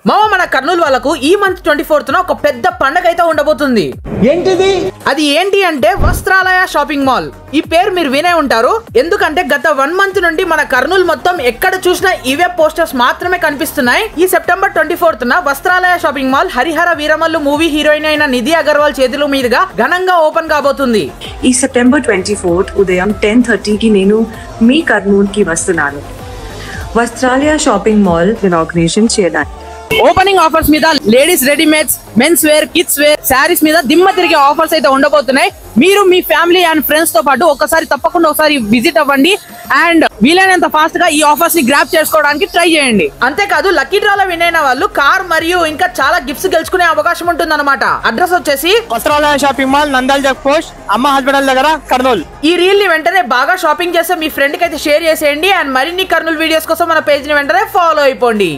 మామ మన కర్నూలు వాళ్ళకు ఈ మంత్ 24th ఒక పెద్ద పండగ అయితే ఉండబోతుంది. ఏంటిది? అది ఏంటి అంటే వస్త్రాలయ షాపింగ్ మాల్. ఈ పేరు మీరు వినే ఉంటారు, ఎందుకంటే గత 1 month నుండి మన కర్నూలు మొత్తం ఎక్కడ చూసినా ఇవే పోస్టర్స్ మాత్రమే కనిపిస్తున్నాయి. ఈ September 24th Vastralaya shopping mall Hari Hara Veera Mallu movie heroine అయిన నిధి అగర్వాల్ చేతుల మీదుగా ఘనంగా ఓపెన్ కాబోతుంది. ఈ సెప్టెంబర్ 24 ఉదయం 10:30కి నేను మీ కర్నూలుకి వస్తున్నాను వస్త్రాలయ షాపింగ్ మాల్ ఇనాగ్రేషన్ చేయడానికి. ఓపెనింగ్ ఆఫర్స్ మీద ladies readymades, men's wear, kids wear, sarees మీద దిమ్మ తిరిగే ఆఫర్స్ అయితే ఉండబోతున్నాయి. మీరు మీ ఫ్యామిలీ అండ్ ఫ్రెండ్స్ తో పాటు తప్పకుండా ఒకసారి విజిట్ అవ్వండి అండ్ వీలైనంత ఫాస్ట్ గా ఈ ఆఫర్స్ ని గ్రాప్ చేసుకోవడానికి ట్రై చేయండి. అంతేకాదు లక్కీ డ్రాలో విన్ అయిన వాళ్ళు కార్ మరియు ఇంకా చాలా గిఫ్ట్స్ గెలుచుకునే అవకాశం ఉంటుంది అన్నమాట. అడ్రస్ వచ్చేసి Vastralaya shopping mall, Nandyal check post, Amma hospital దగ్గర, కర్నూలు. ఈ రీల్ ని వెంటనే బాగా షాపింగ్ చేస్తే మీ ఫ్రెండ్ కి అయితే షేర్ చేసేయండి అండ్ మరిన్ని కర్నూలు వీడియోస్ కోసం మన పేజ్ ని వెంటనే ఫాలో అయిపోండి.